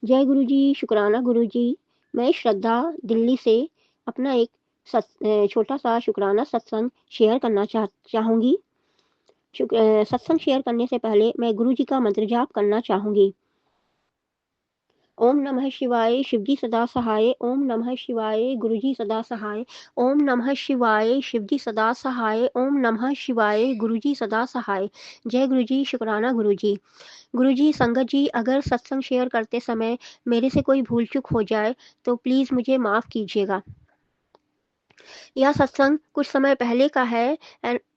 जय गुरु जी, शुक्राना गुरु जी। मैं श्रद्धा दिल्ली से अपना एक छोटा-सा शुक्राना सत्संग शेयर करना चाहूँगी। सत्संग शेयर करने से पहले मैं गुरु जी का मंत्र जाप करना चाहूँगी। ओम नमः शिवाय, शिवजी सदा सहाय। ओम नमः शिवाय, गुरुजी सदा सहाय। ओम नमः शिवाय, शिवजी सदा सहाय। ओम नमः शिवाय, गुरुजी सदा सहाय। जय गुरुजी, शुक्राना गुरुजी। गुरुजी, संगत जी, अगर सत्संग शेयर करते समय मेरे से कोई भूल चूक हो जाए तो प्लीज़ मुझे माफ़ कीजिएगा। यह सत्संग कुछ समय पहले का है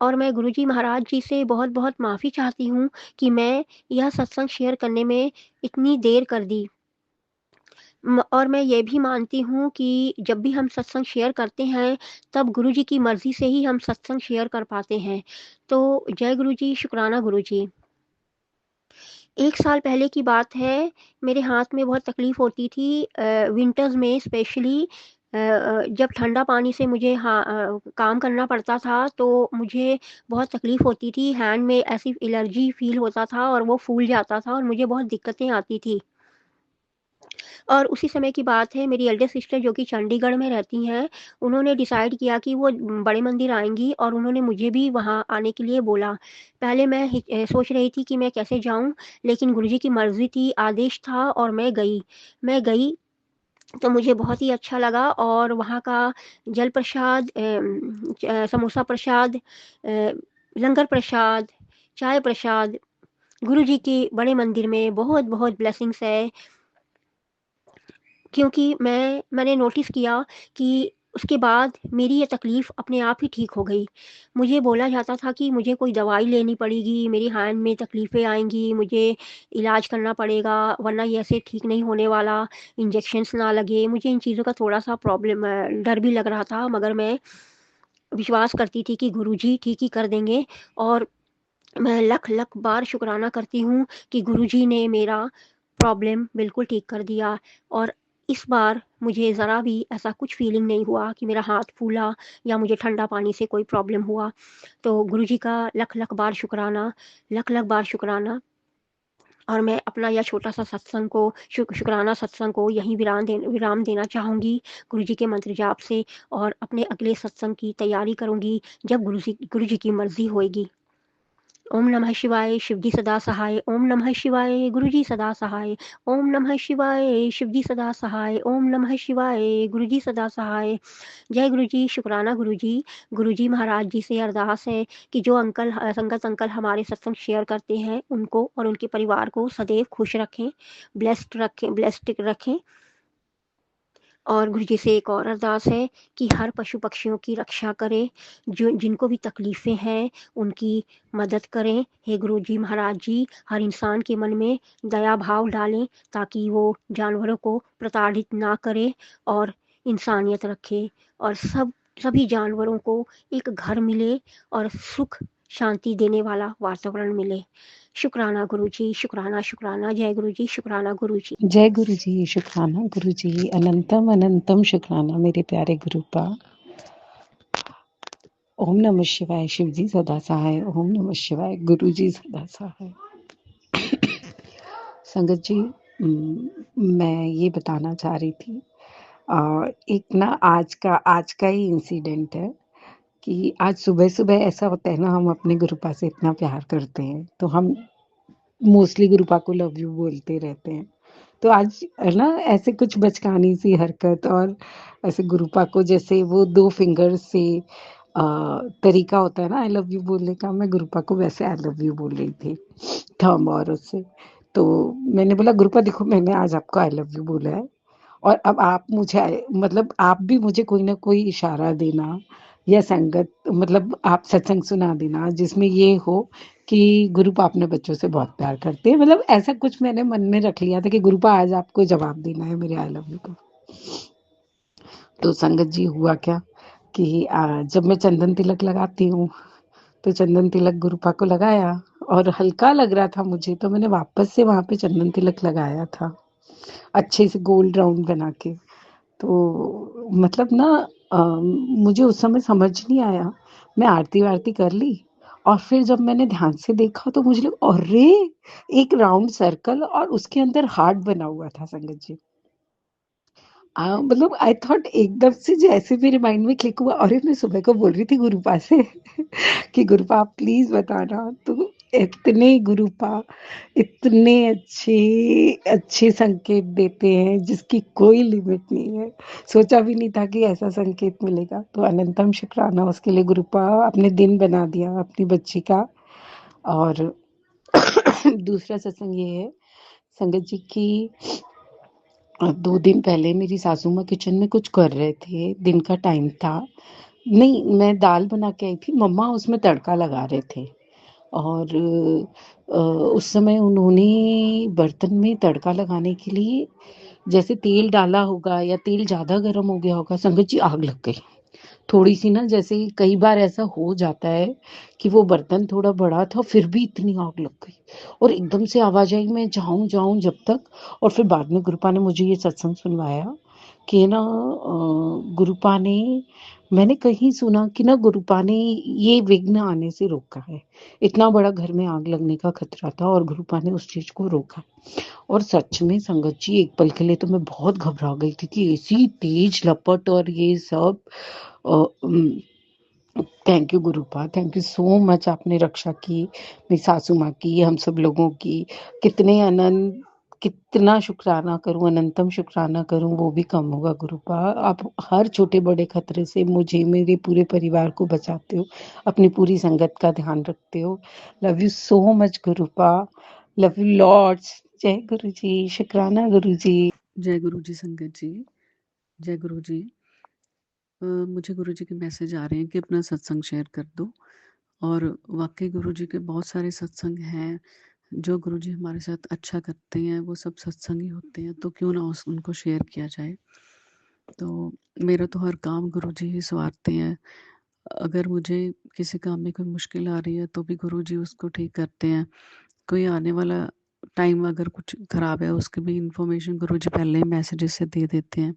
और मैं गुरुजी महाराज जी से बहुत-बहुत माफ़ी चाहती हूँ कि मैं यह सत्संग शेयर करने में इतनी देर कर दी। और मैं ये भी मानती हूँ कि जब भी हम सत्संग शेयर करते हैं, तब गुरुजी की मर्ज़ी से ही हम सत्संग शेयर कर पाते हैं। तो जय गुरुजी, शुक्राना गुरुजी। 1 साल पहले की बात है, मेरे हाथ में बहुत तकलीफ़ होती थी विंटर्स में स्पेशली जब ठंडा पानी से मुझे काम करना पड़ता था, तो मुझे बहुत तकलीफ़ होती थी। हैंड में ऐसी एलर्जी फ़ील होता था और वो फूल जाता था और मुझे बहुत दिक्कतें आती थी। और उसी समय की बात है, मेरी एल्डर सिस्टर जो कि चंडीगढ़ में रहती हैं, उन्होंने डिसाइड किया कि वो बड़े मंदिर आएँगी और उन्होंने मुझे भी वहाँ आने के लिए बोला। पहले मैं सोच रही थी कि मैं कैसे जाऊँ, लेकिन गुरुजी की मर्ज़ी थी, आदेश था और मैं गई। मैं गई तो मुझे बहुत ही अच्छा लगा और वहाँ का जल प्रसाद समोसा प्रसाद लंगर प्रसाद, चाय प्रसाद, गुरुजी के बड़े मंदिर में बहुत-बहुत ब्लेसिंग्स है। क्योंकि मैंने नोटिस किया कि उसके बाद मेरी ये तकलीफ़ अपने आप ही ठीक हो गई। मुझे बोला जाता था कि मुझे कोई दवाई लेनी पड़ेगी, मेरी हैंड में तकलीफ़ें आएँगी, मुझे इलाज करना पड़ेगा, वरना ये ऐसे ठीक नहीं होने वाला, इंजेक्शंस ना लगे। मुझे इन चीज़ों का थोड़ा-सा डर भी लग रहा था, मगर मैं विश्वास करती थी कि गुरुजी ठीक ही कर देंगे और मैं लख-लख बार शुक्राना करती हूँ कि गुरुजी ने मेरा प्रॉब्लम बिल्कुल ठीक कर दिया और इस बार मुझे ज़रा भी ऐसा कुछ फ़ीलिंग नहीं हुआ कि मेरा हाथ फूला या मुझे ठंडा पानी से कोई प्रॉब्लम हुआ। तो गुरुजी का लख-लख बार शुक्राना, लख-लख बार शुक्राना और मैं अपना यह छोटा-सा सत्संग को शुक्राना सत्संग को यहीं विराम देना चाहूँगी गुरुजी के मंत्र जाप से और अपने अगले सत्संग की तैयारी करूँगी जब गुरुजी की मर्ज़ी होएगी। ओम नमः शिवाय, शिवजी सदा सहाय। ओम नमः शिवाय, गुरुजी सदा सहाय। ओम नमः शिवाय, शिवजी सदा सहाय। ओम नमः शिवाय, गुरुजी सदा सहाय। जय गुरुजी, शुक्राना गुरुजी। गुरुजी महाराज जी से अरदास है कि जो संगत अंकल हमारे सत्संग शेयर करते हैं, उनको और उनके परिवार को सदैव खुश रखें, ब्लेस्ड रखें। और गुरुजी से एक और अरदास है कि हर पशु-पक्षियों की रक्षा करें, जो जिनको भी तकलीफ़ें हैं, उनकी मदद करें। हे गुरुजी महाराज जी, हर इंसान के मन में दया भाव डालें ताकि वो जानवरों को प्रताड़ित ना करे और इंसानियत रखे और सभी जानवरों को एक घर मिले और सुख शांति देने वाला वातावरण मिले। शुक्राना गुरुजी, शुक्राना, शुक्राना। जय गुरुजी, शुक्राना गुरुजी। जय गुरु जी, शुक्राना गुरु जी, अनंतम अनंतम शुक्राना मेरे प्यारे गुरुपा। ओम नमः शिवाय, शिव जी सदा सहाय। ओम नमः शिवाय, गुरु जी सदा सहाय। संगत जी, मैं ये बताना चाह रही थी, एक ना आज का ही इंसिडेंट है कि आज सुबह-सुबह ऐसा होता है ना, हम अपने गुरुपा से इतना प्यार करते हैं, तो हम मोस्टली गुरुपा को लव यू बोलते रहते हैं। तो आज है ना ऐसे कुछ बचकानी सी हरकत और ऐसे गुरुपा को जैसे वो 2 फिंगर से तरीका होता है ना आई लव यू बोलने का, मैं गुरुपा को वैसे आई लव यू बोल रही थी, थंब और उससे। तो मैंने बोला गुरुपा देखो मैंने आज आपको आई लव यू बोला है और अब आप मुझे मतलब आप भी मुझे कोई ना कोई इशारा देना या संगत मतलब आप सत्संग सुना देना जिसमें ये हो कि गुरुपा अपने बच्चों से बहुत प्यार करते हैं। मतलब ऐसा कुछ मैंने मन में रख लिया था कि गुरुपा आज आपको जवाब देना है मेरे आई लव यू को। तो संगत जी हुआ क्या कि जब मैं चंदन तिलक लगाती हूँ तो चंदन तिलक गुरुपा को लगाया और हल्का लग रहा था मुझे, तो मैंने वापस से वहां पे चंदन तिलक लगाया था अच्छे से गोल्ड राउंड बना के। तो मतलब ना मुझे उस समय समझ नहीं आया, मैं आरती वारती कर ली और फिर जब मैंने ध्यान से देखा तो मुझे लगा अरे! एक राउंड सर्कल और उसके अंदर हार्ट बना हुआ था संगत जी। मतलब आई थॉट एकदम से जैसे मेरे माइंड में क्लिक हुआ, अरे मैं सुबह को बोल रही थी गुरुपा से कि गुरुपा आप प्लीज बताना। तो इतने गुरुपा इतने अच्छे अच्छे संकेत देते हैं जिसकी कोई लिमिट नहीं है। सोचा भी नहीं था कि ऐसा संकेत मिलेगा। तो अनंतम शुक्राना उसके लिए गुरुपा, आपने दिन बना दिया अपनी बच्ची का। और दूसरा सत्संग ये है संगत जी की, 2 दिन पहले मेरी सासू माँ किचन में कुछ कर रहे थे, दिन का टाइम था। नहीं, मैं दाल बना के आई थी, मम्मा उसमें तड़का लगा रहे थे। और उस समय उन्होंने बर्तन में तड़का लगाने के लिए जैसे तेल डाला होगा या तेल ज़्यादा गर्म हो गया होगा, संगत जी आग लग गई। थोड़ी-सी ना, जैसे कई बार ऐसा हो जाता है कि वो बर्तन थोड़ा बड़ा था फिर भी इतनी आग लग गई। और एकदम से आवाज़ आई, मैं जाऊँ जब तक। और फिर बाद में गुरुपा ने मुझे ये सत्संग सुनवाया कि ना गुरुपा ने, मैंने कहीं सुना कि ना गुरुपा ने ये विघ्न आने से रोका है। इतना बड़ा घर में आग लगने का खतरा था और गुरुपा ने उस चीज़ को रोका। और सच में संगत जी एक पल के लिए तो मैं बहुत घबरा गई थी कि ऐसी तेज लपट और ये सब। Thank you गुरुपा, thank you so much, आपने रक्षा की मेरी सासू माँ की, हम सब लोगों की। कितने अनंत, कितना शुक्राना करूं, अनंतम शुक्राना करूं वो भी कम होगा गुरुपा। आप हर छोटे बड़े खतरे से मुझे, मेरे पूरे परिवार को बचाते हो, अपनी पूरी संगत का ध्यान रखते हो। लव यू सो मच गुरुपा, लव यू लॉर्ड्स। जय गुरु जी, शुक्राना गुरु जी। जय गुरु जी संगत जी, जय गुरु जी। मुझे गुरु जी के मैसेज आ रहे हैं कि अपना सत्संग शेयर कर दो। और वाकई गुरु जी के बहुत सारे सत्संग हैं जो गुरु जी हमारे साथ अच्छा करते हैं, वो सब सत्संग ही होते हैं, तो क्यों ना उनको शेयर किया जाए। तो मेरा तो हर काम गुरु जी ही संवारते हैं। अगर मुझे किसी काम में कोई मुश्किल आ रही है तो भी गुरु जी उसको ठीक करते हैं। कोई आने वाला टाइम अगर कुछ ख़राब है उसकी भी इंफॉर्मेशन गुरु जी पहले ही मैसेजेस से दे देते हैं।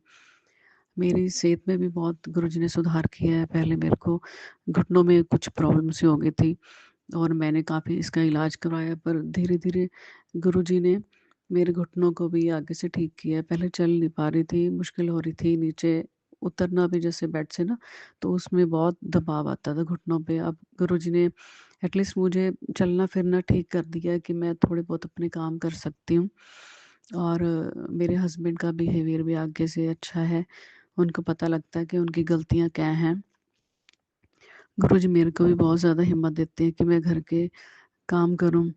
मेरी सेहत में भी बहुत गुरुजी ने सुधार किया है। पहले मेरे को घुटनों में कुछ प्रॉब्लम सी हो गई थी और मैंने काफ़ी इसका इलाज करवाया, पर धीरे-धीरे गुरुजी ने मेरे घुटनों को भी आगे से ठीक किया है। पहले चल नहीं पा रही थी, मुश्किल हो रही थी, नीचे उतरना भी जैसे बेड से ना, तो उसमें बहुत दबाव आता था घुटनों पे। अब गुरुजी ने एटलीस्ट मुझे चलना-फिरना ठीक कर दिया है कि मैं थोड़े बहुत अपने काम कर सकती हूँ। और मेरे हस्बैंड का बिहेवियर भी आगे से अच्छा है। उनको पता लगता है कि उनकी गलतियाँ क्या हैं। गुरुजी मेरे को भी बहुत ज़्यादा हिम्मत देते हैं कि मैं घर के काम करूँ।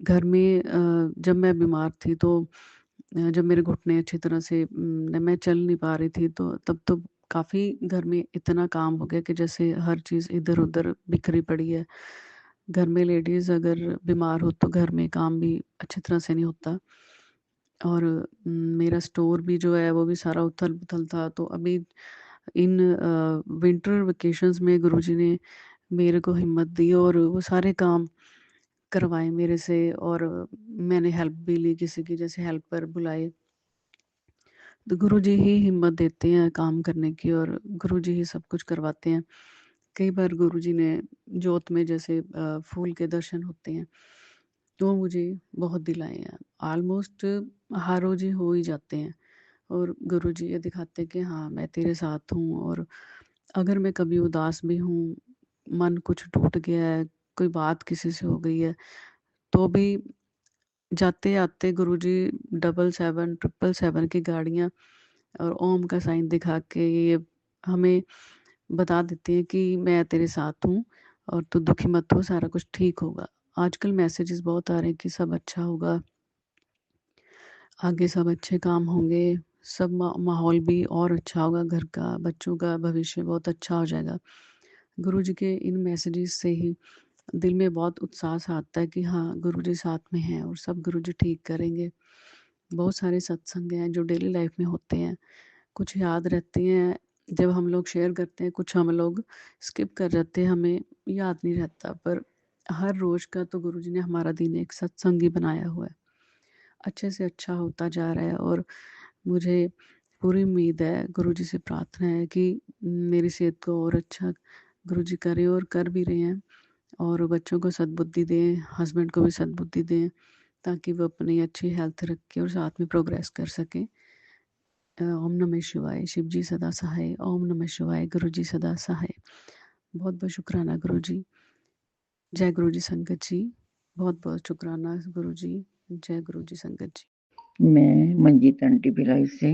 घर में जब मैं बीमार थी तो जब मेरे घुटने अच्छी तरह से मैं चल नहीं पा रही थी, तो तब तो काफ़ी घर में इतना काम हो गया कि जैसे हर चीज़ इधर-उधर बिखरी पड़ी है। घर में लेडीज़ अगर बीमार हो तो घर में काम भी अच्छी तरह से नहीं होता। और मेरा स्टोर भी जो है वो भी सारा उथल-पुथल था। तो अभी इन विंटर वेकेशंस में गुरुजी ने मेरे को हिम्मत दी और वो सारे काम करवाए मेरे से। और मैंने हेल्प भी ली किसी की, जैसे हेल्पर बुलाए। तो गुरुजी ही हिम्मत देते हैं काम करने की और गुरुजी ही सब कुछ करवाते हैं। कई बार गुरुजी ने जोत में जैसे फूल के दर्शन होते हैं, तो मुझे बहुत दिलाए हैं। ऑलमोस्ट हर रोज़ ही हो ही जाते हैं और गुरुजी ये दिखाते हैं कि हाँ, मैं तेरे साथ हूँ। और अगर मैं कभी उदास भी हूँ, मन कुछ टूट गया है, कोई बात किसी से हो गई है, तो भी जाते-आते गुरुजी 777, 777 की गाड़ियाँ और ओम का साइन दिखा के ये हमें बता देते हैं कि मैं तेरे साथ हूँ और तू दुखी मत हो, सारा कुछ ठीक होगा। आजकल मैसेजेस बहुत आ रहे हैं कि सब अच्छा होगा, आगे सब अच्छे काम होंगे, सब माहौल भी और अच्छा होगा, घर का, बच्चों का भविष्य बहुत अच्छा हो जाएगा। गुरुजी के इन मैसेजेस से ही दिल में बहुत उत्साह सा आता है कि हाँ, गुरुजी साथ में हैं और सब गुरुजी ठीक करेंगे। बहुत सारे सत्संग हैं जो डेली लाइफ में होते हैं, कुछ याद रहते हैं जब हम लोग शेयर करते हैं, कुछ हम लोग स्किप कर जाते हैं, हमें याद नहीं रहता। पर हर रोज़ का तो गुरुजी ने हमारा दिन एक सत्संग ही बनाया हुआ है। अच्छे से अच्छा होता जा रहा है और मुझे पूरी उम्मीद है, गुरुजी से प्रार्थना है कि मेरी सेहत को और अच्छा गुरुजी करे और कर भी रहे हैं। और बच्चों को सद्बुद्धि दें, हस्बैंड को भी सद्बुद्धि दें, ताकि वो अपनी अच्छी हेल्थ रखें और साथ में प्रोग्रेस कर सकें। ओम नमः शिवाय। शिव जी सदा सहाय। ओम नमः शिवाय। गुरु जी सदा सहाय। बहुत बहुत शुक्राना गुरु जी। जय गुरु जी संगत जी। बहुत बहुत शुक्राना गुरु जी। जय गुरु जी संगत जी। मैं मंजीत आंटी भिलाई से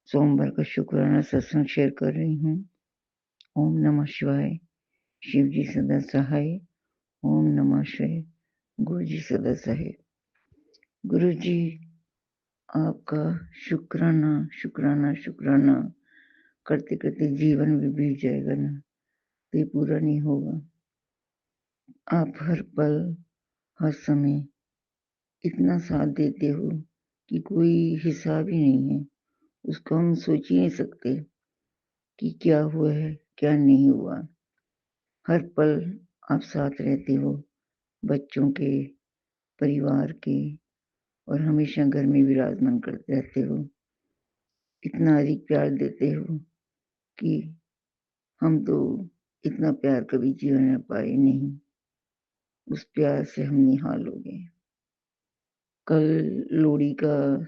सोमवार का शुक्राना सत्संग शेयर कर रही हूँ। ओम नमः शिवाय। शिव जी सदा सहाय। ओम नमः शिवाय। गुरु जी सदा सहाय। गुरु जी आपका शुक्राना शुक्राना शुक्राना करते करते जीवन भी बीत जाएगा ना, तो ये पूरा नहीं होगा। आप हर पल हर समय इतना साथ देते हो कि कोई हिसाब ही नहीं है। उसको हम सोच ही नहीं सकते कि क्या हुआ है क्या नहीं हुआ। हर पल आप साथ रहते हो, बच्चों के, परिवार के, और हमेशा घर में विराजमान करते रहते हो। इतना अधिक प्यार देते हो कि हम तो इतना प्यार कभी जीवन में पाए नहीं। उस प्यार से हम निहाल हो गए। कल लोहड़ी का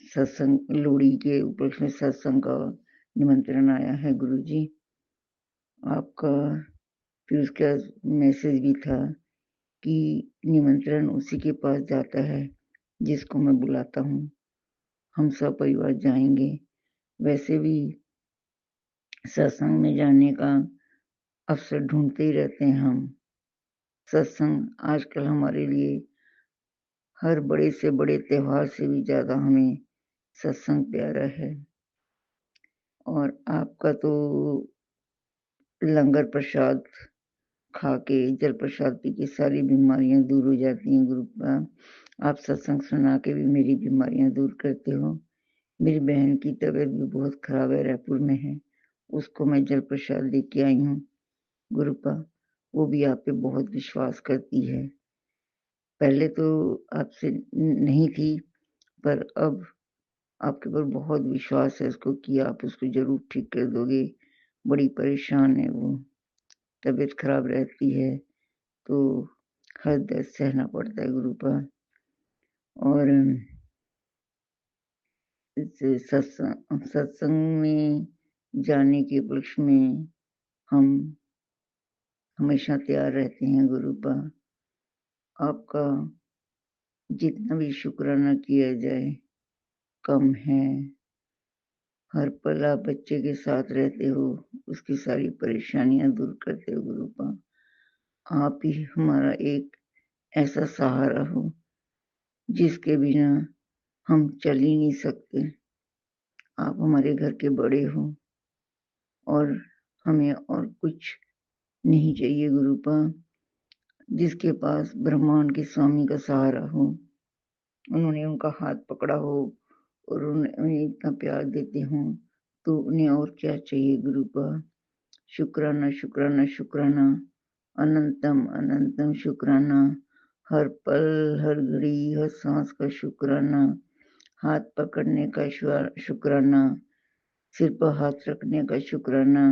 सत्संग, लोहड़ी के उपलक्ष्य में सत्संग का निमंत्रण आया है गुरुजी आपका। फिर उसका मैसेज भी था कि निमंत्रण उसी के पास जाता है जिसको मैं बुलाता हूँ। हम सब परिवार जाएंगे। वैसे भी सत्संग में जाने का अवसर ढूंढते ही रहते हैं हम। सत्संग आजकल हमारे लिए हर बड़े से बड़े त्योहार से भी ज्यादा हमें सत्संग प्यारा है। और आपका तो लंगर प्रसाद खा के, जल प्रसाद पी के सारी बीमारियां दूर हो जाती हैं। गुरु आप सत्संग सुना के भी मेरी बीमारियां दूर करते हो। मेरी बहन की तबीयत भी बहुत खराब है, रायपुर में है। उसको मैं जल प्रसाद लेके आई हूँ गुरुपा। वो भी आप पे बहुत विश्वास करती है। पहले तो आपसे नहीं थी, पर अब आपके ऊपर बहुत विश्वास है उसको कि आप उसको जरूर ठीक कर दोगे। बड़ी परेशान है वो, तबीयत खराब रहती है तो हर दर्द सहना पड़ता है गुरुपा। और सत्संग में जाने के उपलक्ष्य में हम हमेशा तैयार रहते हैं गुरुपा। आपका जितना भी शुक्राना किया जाए कम है। हर पल आप बच्चे के साथ रहते हो, उसकी सारी परेशानियां दूर करते हो गुरुपा। आप ही हमारा एक ऐसा सहारा हो जिसके बिना हम चल ही नहीं सकते। आप हमारे घर के बड़े हो और हमें और कुछ नहीं चाहिए गुरुपा। जिसके पास ब्रह्मांड के स्वामी का सहारा हो, उन्होंने उनका हाथ पकड़ा हो और उन्हें इतना प्यार देते हो, तो उन्हें और क्या चाहिए गुरुपा। शुक्राना शुक्राना शुक्राना, अनंतम अनंतम शुक्राना। हर पल हर घड़ी हर सांस का शुक्राना। हाथ पकड़ने का शुक्राना, सिर पर हाथ रखने का शुक्राना,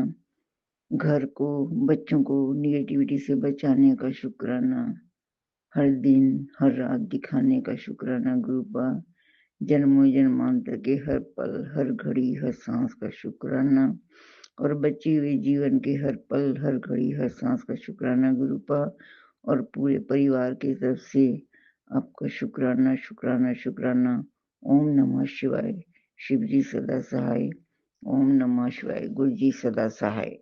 घर को, बच्चों को निगेटिविटी से बचाने का शुक्राना, हर दिन हर रात दिखाने का शुक्राना गुरुपा। जन्मों जन्मांतर के हर पल हर घड़ी हर सांस का शुक्राना, और बचे हुए जीवन के हर पल हर घड़ी हर सांस का शुक्राना गुरुपा। और पूरे परिवार की तरफ से आपका शुक्राना शुक्राना शुक्राना। ओम नमः शिवाय। शिव जी सदा सहाय। ओम नमः शिवाय। गुरु जी सदा सहाय।